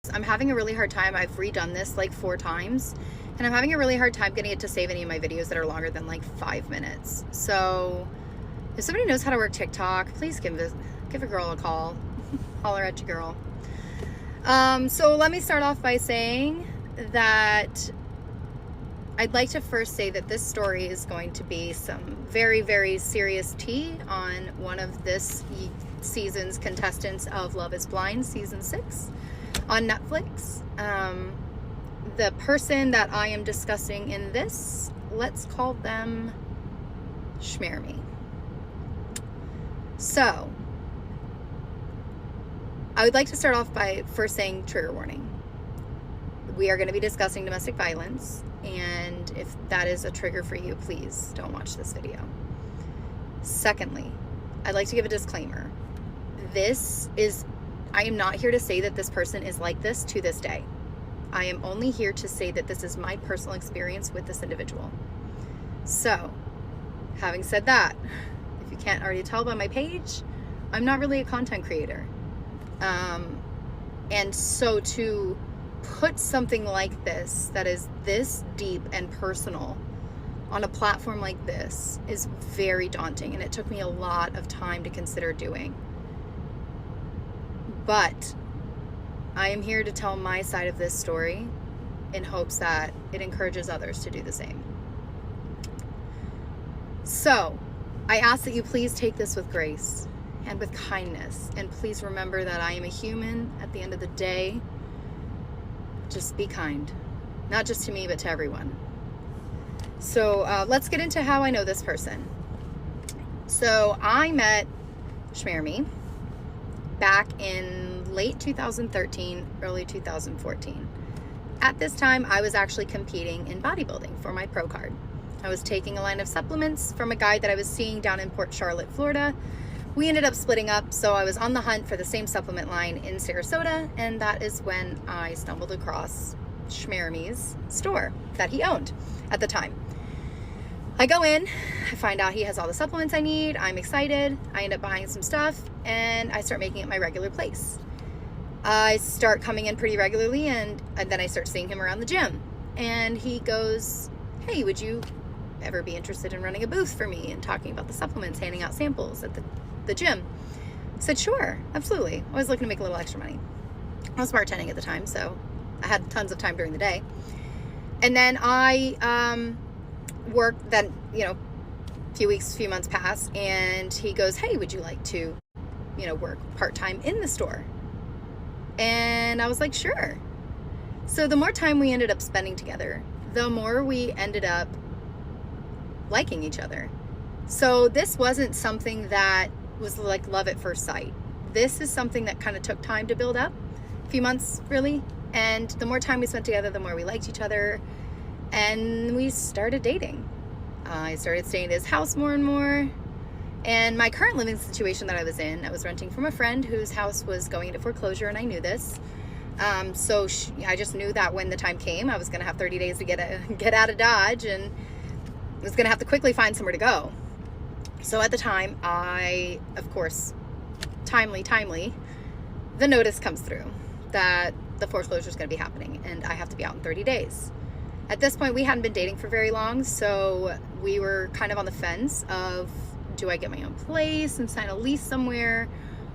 I'm having a really hard time. I've redone this like 4 times, and I'm having a really hard time getting it to save any of my videos that are longer than like 5 minutes. So if somebody knows how to work TikTok, please give a girl a call. Holler at your girl. So let me start off by saying that I'd like to first say that this story is going to be some very, very serious tea on one of this season's contestants of Love is Blind season 6 on Netflix. The person that I am discussing in this, let's call them Jeramy. So I would like to start off by first saying trigger warning. We are going to be discussing domestic violence, and if that is a trigger for you, please don't watch this video. Secondly, I'd like to give a disclaimer. I am not here to say that this person is like this to this day. I am only here to say that this is my personal experience with this individual. So, having said that, if you can't already tell by my page, I'm not really a content creator. And so to put something like this, that is this deep and personal, on a platform like this is very daunting, and it took me a lot of time to consider doing. But I am here to tell my side of this story in hopes that it encourages others to do the same. So I ask that you please take this with grace and with kindness, and please remember that I am a human at the end of the day. Just be kind, not just to me, but to everyone. So let's get into how I know this person. So I met Jeramy back in late 2013, early 2014. At this time, I was actually competing in bodybuilding for my pro card. I was taking a line of supplements from a guy that I was seeing down in Port Charlotte, Florida. We ended up splitting up, so I was on the hunt for the same supplement line in Sarasota, and that is when I stumbled across Jeramy's store that he owned at the time. I go in, I find out he has all the supplements I need, I'm excited, I end up buying some stuff, and I start making it my regular place. I start coming in pretty regularly, and then I start seeing him around the gym, and he goes, "Hey, would you ever be interested in running a booth for me and talking about the supplements, handing out samples at the gym?" I said, "Sure, absolutely." I was looking to make a little extra money. I was bartending at the time, so I had tons of time during the day. And then I worked, then, a few months passed, and he goes, "Hey, would you like to, work part-time in the store?" And I was like, "Sure." So the more time we ended up spending together, the more we ended up liking each other. So this wasn't something that was like love at first sight. This is something that kind of took time to build up, a few months really, and the more time we spent together, the more we liked each other, and we started dating. I started staying at his house more and more, and my current living situation that I was in, I was renting from a friend whose house was going into foreclosure, and I knew this. So I just knew that when the time came, I was going to have 30 days to get out of Dodge, and was going to have to quickly find somewhere to go. So at the time, I, of course, timely, the notice comes through that the foreclosure is going to be happening, and I have to be out in 30 days. At this point, we hadn't been dating for very long, so we were kind of on the fence of, do I get my own place and sign a lease somewhere,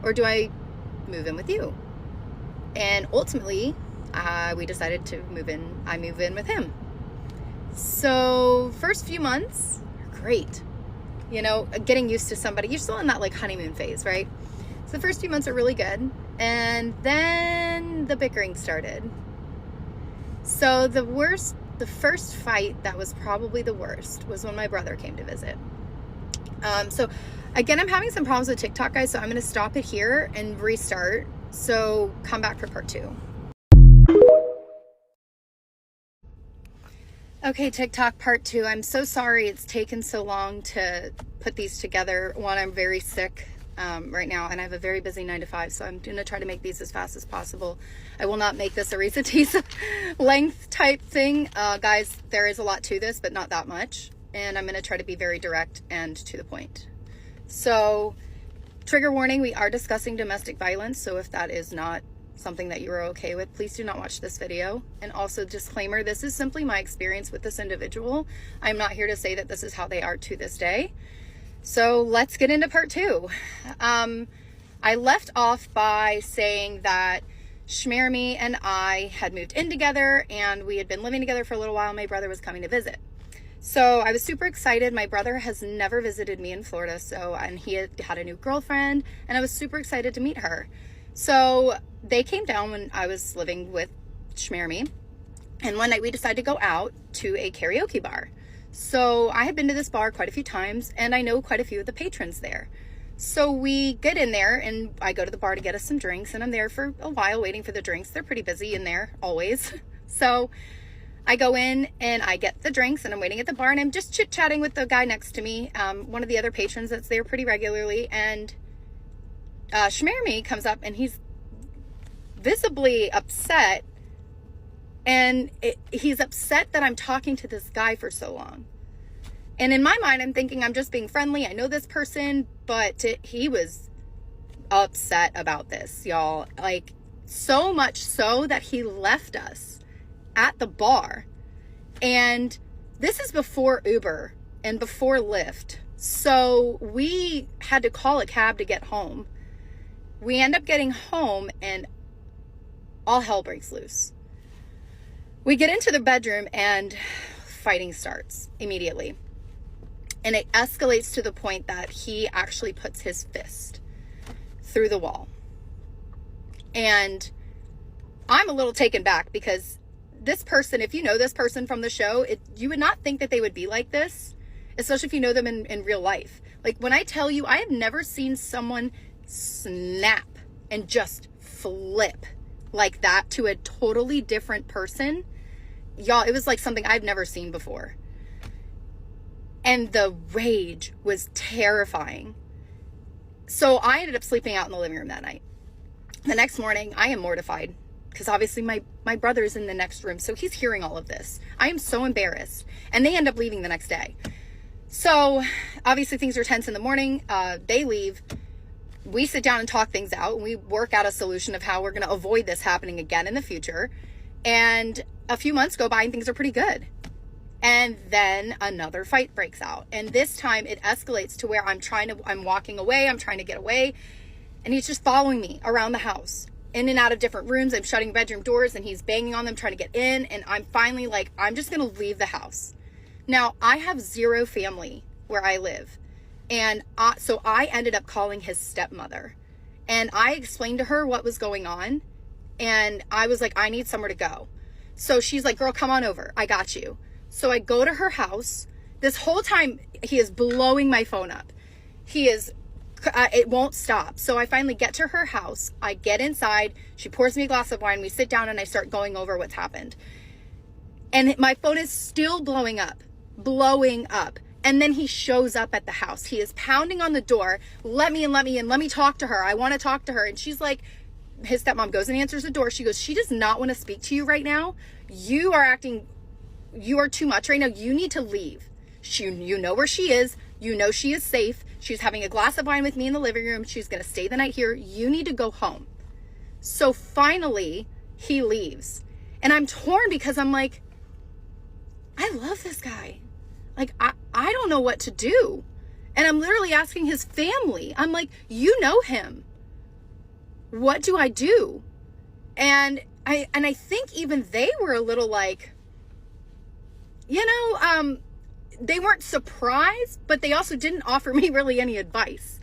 or do I move in with you? And ultimately, we decided to move in. I move in with him. So first few months are great. Getting used to somebody. You're still in that like honeymoon phase, right? So the first few months are really good. And then the bickering started. So the first fight that was probably the worst was when my brother came to visit. So again, I'm having some problems with TikTok, guys, so I'm going to stop it here and restart. So come back for part 2. Okay, TikTok part 2. I'm so sorry it's taken so long to put these together. One, I'm very sick right now, and I have a very busy 9 to 5, so I'm going to try to make these as fast as possible. I will not make this a Risa Teesa length type thing. Guys, there is a lot to this, but not that much. And I'm going to try to be very direct and to the point. So, trigger warning, we are discussing domestic violence, so if that is not something that you are okay with, please do not watch this video. And also, disclaimer, this is simply my experience with this individual. I'm not here to say that this is how they are to this day. So let's get into part 2. I left off by saying that Jeramy and I had moved in together, and we had been living together for a little while. My brother was coming to visit. So I was super excited. My brother has never visited me in Florida, and he had a new girlfriend, and I was super excited to meet her. So they came down when I was living with Jeramy, and one night we decided to go out to a karaoke bar. So I had been to this bar quite a few times, and I know quite a few of the patrons there. So we get in there, and I go to the bar to get us some drinks, and I'm there for a while waiting for the drinks. They're pretty busy in there, always. So I go in, and I get the drinks, and I'm waiting at the bar, and I'm just chit-chatting with the guy next to me, one of the other patrons that's there pretty regularly, and Jeramy comes up, and he's visibly upset, and he's upset that I'm talking to this guy for so long. And in my mind, I'm thinking I'm just being friendly. I know this person, but he was upset about this, y'all. Like, so much so that he left us at the bar. And this is before Uber and before Lyft. So we had to call a cab to get home. We end up getting home, and all hell breaks loose. We get into the bedroom, and fighting starts immediately. And it escalates to the point that he actually puts his fist through the wall. And I'm a little taken back, because this person, if you know this person from the show, you would not think that they would be like this, especially if you know them in real life. Like, when I tell you, I have never seen someone snap and just flip like that to a totally different person. Y'all, it was like something I've never seen before. And the rage was terrifying. So I ended up sleeping out in the living room that night. The next morning, I am mortified, because obviously my brother's in the next room, so he's hearing all of this. I am so embarrassed. And they end up leaving the next day. So obviously things are tense in the morning. They leave. We sit down and talk things out, and we work out a solution of how we're going to avoid this happening again in the future. And a few months go by, and things are pretty good. And then another fight breaks out. And this time it escalates to where I'm walking away. I'm trying to get away. And he's just following me around the house, in and out of different rooms. I'm shutting bedroom doors, and he's banging on them, trying to get in. And I'm finally like, I'm just going to leave the house. Now, I have zero family where I live. And so I ended up calling his stepmother. And I explained to her what was going on. And I was like, I need somewhere to go. So she's like, girl, come on over. I got you. So I go to her house. This whole time, he is blowing my phone up. It won't stop. So I finally get to her house. I get inside. She pours me a glass of wine. We sit down, and I start going over what's happened. And my phone is still blowing up. And then he shows up at the house. He is pounding on the door. Let me in. Let me talk to her. I want to talk to her. And she's like, his stepmom goes and answers the door. She goes, she does not want to speak to you right now. You are too much right now. You need to leave. You know where she is. You know she is safe. She's having a glass of wine with me in the living room. She's going to stay the night here. You need to go home. So finally, he leaves. And I'm torn, because I'm like, I love this guy. Like, I don't know what to do. And I'm literally asking his family. I'm like, you know him. What do I do? And I think even they were a little like, they weren't surprised, but they also didn't offer me really any advice.